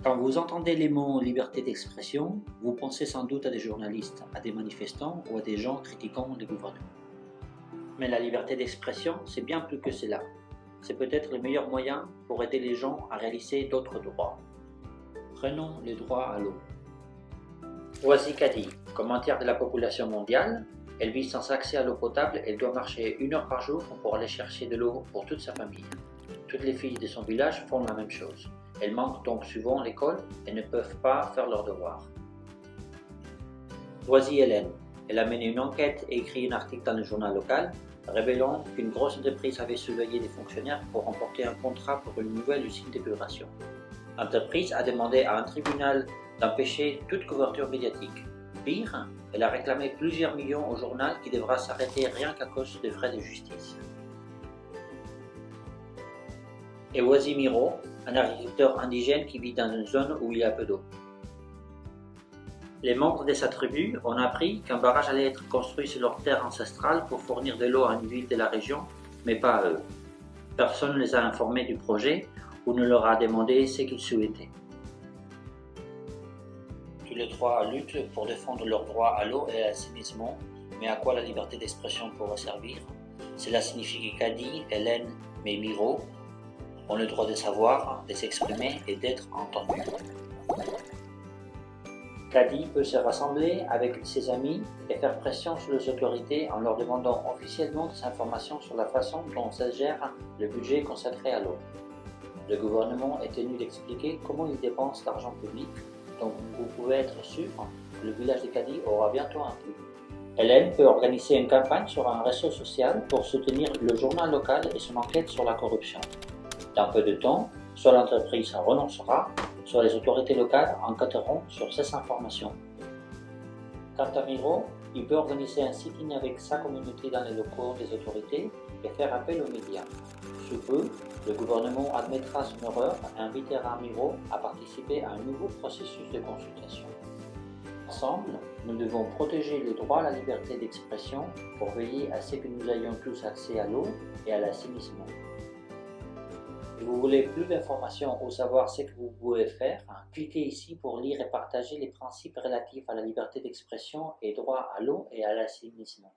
Quand vous entendez les mots liberté d'expression, vous pensez sans doute à des journalistes, à des manifestants ou à des gens critiquant le gouvernement. Mais la liberté d'expression, c'est bien plus que cela. C'est peut-être le meilleur moyen pour aider les gens à réaliser d'autres droits. Prenons le droit à l'eau. Voici Kadi, comme un tiers de la population mondiale, elle vit sans accès à l'eau potable et doit marcher 1 heure par jour pour aller chercher de l'eau pour toute sa famille. Toutes les filles de son village font la même chose. Elles manquent donc souvent l'école et ne peuvent pas faire leurs devoirs. Voici Hélène. Elle a mené une enquête et écrit un article dans le journal local, révélant qu'une grosse entreprise avait surveillé des fonctionnaires pour remporter un contrat pour une nouvelle usine d'épuration. L'entreprise a demandé à un tribunal d'empêcher toute couverture médiatique. Pire, elle a réclamé plusieurs millions au journal qui devra s'arrêter rien qu'à cause des frais de justice. Et voici Miro, un agriculteur indigène qui vit dans une zone où il y a peu d'eau. Les membres de sa tribu ont appris qu'un barrage allait être construit sur leur terre ancestrale pour fournir de l'eau à une ville de la région, mais pas à eux. Personne ne les a informés du projet ou ne leur a demandé ce qu'ils souhaitaient. Tous les trois luttent pour défendre leur droit à l'eau et à l'assainissement, mais à quoi la liberté d'expression pourrait servir? Cela signifie que Kadi, Hélène et Miro ont le droit de savoir, de s'exprimer et d'être entendus. Kadi peut se rassembler avec ses amis et faire pression sur les autorités en leur demandant officiellement des informations sur la façon dont se gère le budget consacré à l'eau. Le gouvernement est tenu d'expliquer comment il dépense l'argent public, donc vous pouvez être sûr que le village de Kadi aura bientôt un puits. Hélène peut organiser une campagne sur un réseau social pour soutenir le journal local et son enquête sur la corruption. Dans peu de temps, soit l'entreprise renoncera, soit les autorités locales enquêteront sur ces informations. Quant à Miro, il peut organiser un sit-in avec sa communauté dans les locaux des autorités et faire appel aux médias. Sous peu, le gouvernement admettra son erreur et invitera Miro à participer à un nouveau processus de consultation. Ensemble, nous devons protéger le droit à la liberté d'expression pour veiller à ce que nous ayons tous accès à l'eau et à l'assainissement. Si vous voulez plus d'informations ou savoir ce que vous pouvez faire, cliquez ici pour lire et partager les principes relatifs à la liberté d'expression et droit à l'eau et à l'assainissement.